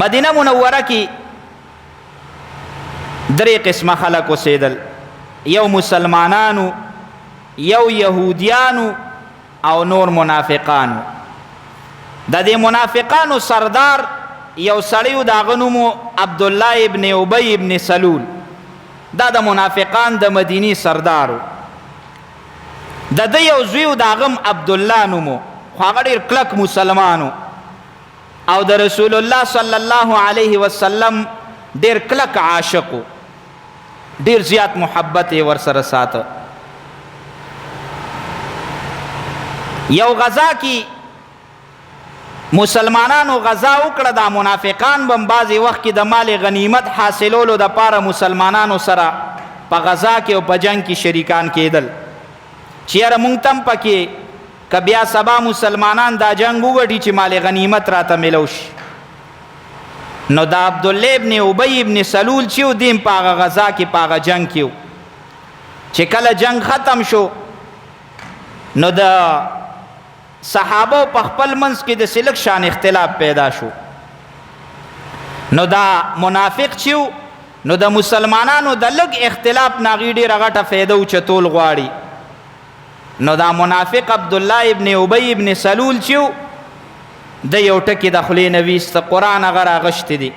مدینه منوره کې درې قسمه خلک اوسېدل، یو مسلمانانو، یو یهودیانو او نور منافقانو. د دې منافقانو سردار یو سړی و، د هغه نوم عبدالله ابن ابی ابن سلول. دا د منافقان د مدینی سردار و. د ده یو زوی و، د هغه هم عبدالله نوم و، خو هغه ډېر کلک مسلمانو او د رسول الله صلی الله علیه وسلم ډېر کلک عاشق و، ډېر زیات محبت یې ورسره ساته. یو غزا کې مسلمانانو غزا وکړه، دا منافقان بم بعضې وخت کې د مال غنیمت حاصلولو دپاره مسلمانانو سره په غزا کې او په جنگ کې شریکان کېدل چې یاره مونږ ته هم پکې که بیا سبا مسلمانان دا جنگ وګټي چې مال غنیمت راته میلو شي. نو دا عبدالله ابن ابی ابن سلول چې و، دیم په هغه غزا کې په هغه جنگ کې و. چې کله جنگ ختم شو نو د صحابه په خپل منځ کې د سلک شان اختلاف پیدا شو. نو دا منافق چې و، نو د مسلمانانو د لږ اختلاف نه هغې ډېره غټه فایده اوچتول غواړي. نو دا منافق عبدالله ابن ابی ابن سلول چې و، د یو ټکي د خولې نه ویست، قرآن هغه راغشتی دی،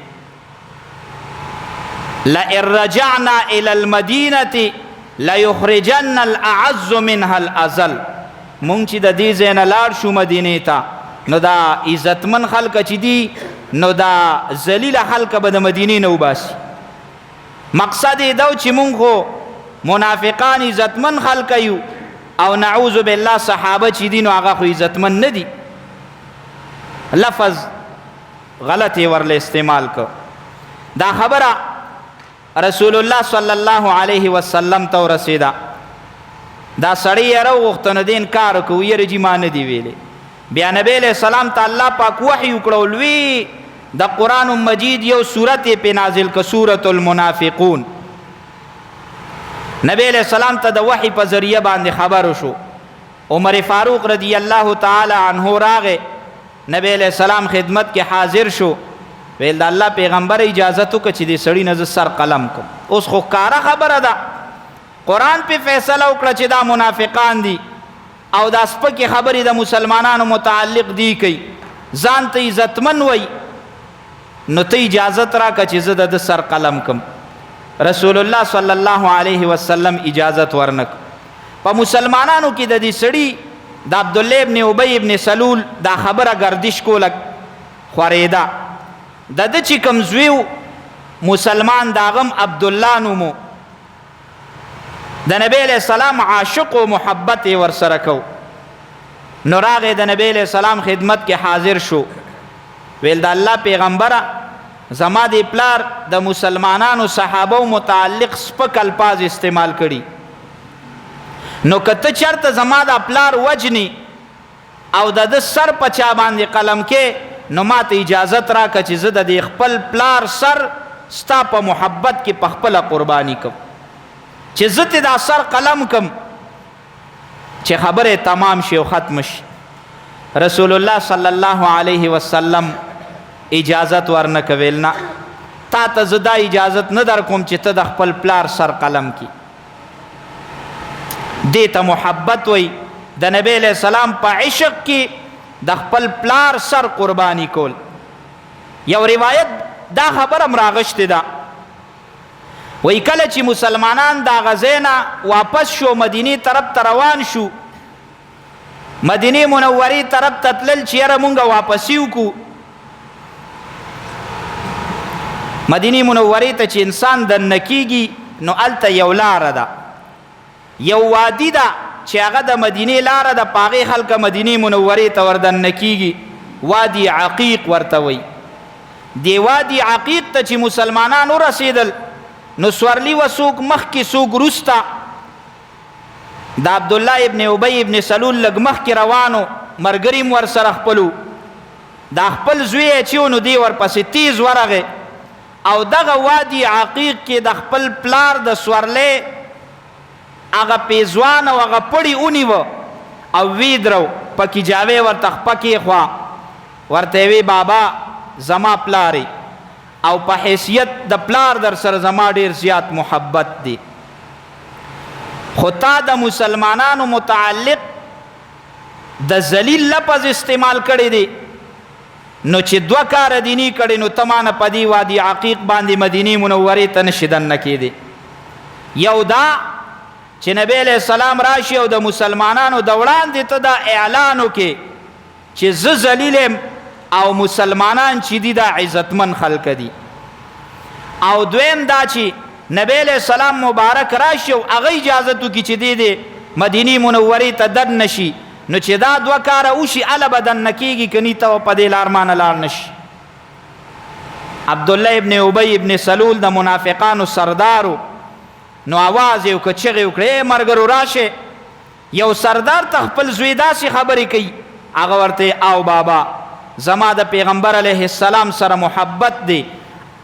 لئن رجعنا الى المدینة لیخرجن الاعز منها الاذل. مونږ چې د دې ځای نه لاړ شو مدینې ته، نو دا عزتمن خلکه چې دي، نو دا ذلیله خلکه به د مدینې نه وباسي. مقصد یې دا و چې مونږ خو منافقان عزتمن خلکه یو، او نعوذ بالله صحابه چې دي نو هغه خو عزتمن نه دي. لفظ غلط یې ورله استعمال کو. دا خبره رسول الله صلی الله علیه وسلم ته ورسېده. دا سړی یې راوغوښته نو دې انکار وکړو، یره جي ما نه دي ویلې. بیا نبی علیہ السلام ته الله پاک وحی وکړو، لوی د قرآن مجید یو صورت یې پې نازل که، سورة المنافقون. نبی علیہ السلام ته د وحی په ذریعه باندې خبر شو. عمر فاروق رضی الله تعالی عنه راغې، نبی علیہ السلام خدمت کې حاضر شو، ویل د الله پیغمبر اجازت وکړه چې دې سړي نه زه سر قلم کړم. اوس خو ښکاره خبره ده، قرآن پې فیصله وکړه چې دا منافقان دي او دا سپکې خبرې د مسلمانانو متعلق دی کوي، ځان ته عزتمن وی، نو ته اجازت راکړه چې زه د ده سر قلم کړم. رسول الله صلی الله علیه وسلم اجازت ورنک. په مسلمانانو کې د دې سړي د عبدالله ابن ابی ابن سلول دا خبره گردش کوله خورېده. د ده چې کوم زوی مسلمان د هغه هم عبدالله نوم و، د نبی علیہ السلام عاشق و محبت یې ورسره کو. نو راغې د نبی علیہ السلام خدمت کې حاضر شو، ویل د الله پیغمبره زما د پلار د مسلمانانو صحابو متعلق سپک الفاظ استعمال کړي، نو که ته چېرته زما د پلار وجني او د ده سر په چا باندې قلم کې، نو ما ته اجازت راکړه چې زه د دې خپل پلار سر ستا په محبت کې په خپله قرباني کړم، چې زه ته دا سر قلم کم چې خبره تمام شي او ختم شي. رسول الله صلی الله علیه وسلم اجازت ورنه کویل، نه تا ته زه دا اجازت نه در کوم چې ته د خپل پلار سر قلم کی. دې ته محبت وی، د نبی علیہ السلام په عشق کې د خپل پلار سر قربانی کول. یو روایت دا خبره هم راغشتې ده، وی کله چې مسلمانان دا غزې نه واپس شو، مدینې طرف ته روان شو، مدینې منورې طرف ته تلل چې یاره مونږ واپسي وکړو. مدینې منورې ته چې انسان دننه کېږي نو هلته یو لاره ده، یو وادي ده چې هغه د مدینې لاره ده، په هغې خلکه مدینې منورې ته وردننه کېږي، وادي عقیق ورته وی. دې وادي عقیق ته چې مسلمانان ورسېدل نو سورلی و څوک مخکې څوک وروسته. د عبدالله ابن ابی ابن سلول لږ مخکې روانو، ملګري م ورسره خپلو. دا خپل زوی یې چې و نو دی ورپسې تیز ورغې او دغه وادي عقیق کې د خپل پلار د سورلی هغه پیزوان او هغه پړي ونیوه او ویدرو، پکې جاوې ورته خپه کېښوه، ورته وی بابا زما پلارې او په حیثیت د پلار در سره زما ډیر زیات محبت دی، خو تا د مسلمانانو متعلق د ذلیل لفظ استعمال کړی دی، نو چې دوه کار دینی کړي نو تمانه پدی وادي عقیق باندې مدینه منوره ته نشدن نکیدي. یو دا چې نبی علیہ السلام راشي او د مسلمانانو د وړاندې ته دا اعلان وکړي چې زه ذلیل او مسلمانان چې دي دا عزتمن خلق دي. او دویم دا چې نبی علیہ السلام مبارک راشي او هغه اجازه وکړي چې دی مدینه منوره ته دن نشي، نو چې دا دوه کاره وشي اله بدن نکیږي کني ته په دې لار مان لار نشي. عبدالله ابن ابی ابن سلول د منافقانو سردارو، نو आवाज یو کچغه وکړي مرګرو راشه. یو سردار ته خپل زوی داسې خبرې کوي، هغه ورته او بابا زما د پیغمبر علیه السلام سره محبت دی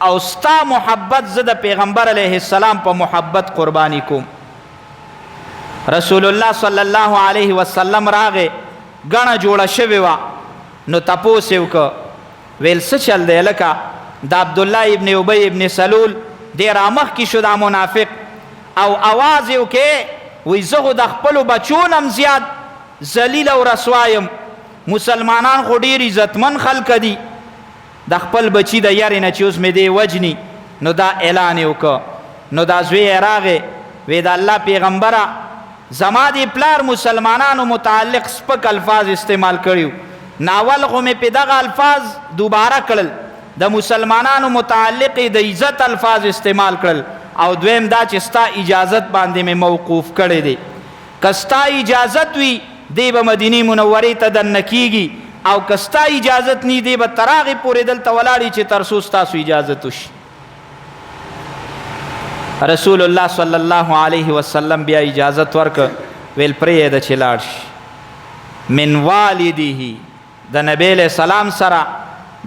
او ستا محبت زه د پیغمبر علیه السلام په محبت قربانی کوم. رسول الله صلی الله علیه وسلم راغه غنه جوړه شوی وا، نو تپوس یې وکړه ویل څه چل دی لکه د عبدالله ابن ابی ابن سلول دی رامخ کې شو دا منافق، او आवाज یې وکړي وی زه خو د خپلو بچو نم زیات ذلیل او رسوا یم، مسلمانان خو ډېر عزتمن خلک دي، د خپل بچي د یارې نه چې اوس مې دی وجني. نو دا اعلان یې وکړه. نو دا زوی یې راغی وی د الله پیغمبره زما دی پلار مسلمانانو متعلق سپک الفاظ استعمال کړیو، ناول خو مې په دغه الفاظ دوباره کړل، د مسلمانانو متعلق د عزت الفاظ استعمال کړل، او دویم دا چې ستا اجازت باندې مې موقوف کړی دی، که ستا اجازت وي دی به مدینه منورې ته دننه کیږي، او که ستا اجازت نی دی به تر هغې پورې دلته ولاړي چې تر څو ستاسو اجازت وشي. رسول الله صلی الله علیه وسلم بیا اجازت ورکړه، ویل پرېږده چې لاړ شي. من والده د نبی علیہ السلام سره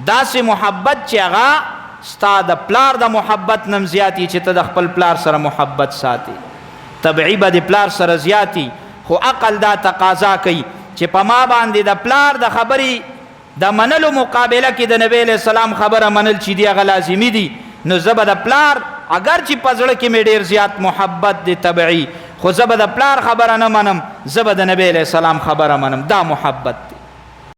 داسې محبت چې هغه ستا د پلار د محبت نم زیاتی، چې ته د خپل پلار سره محبت ساتي. طبعی به د پلار سره زیاتی، خو عقل دا تقاضا کوي چې په ما باندې د پلار د خبرې د منلو مقابله کې د نبی علیہ السلام خبره منل چې دی هغه لازمي دي. نو زه به د پلار اگر چې په زړه کې مې ډېر زیات محبت دی طبعی، خو زه به د پلار خبره نه منم، زه به د نبی علیہ السلام خبره منم. دا محبت دی.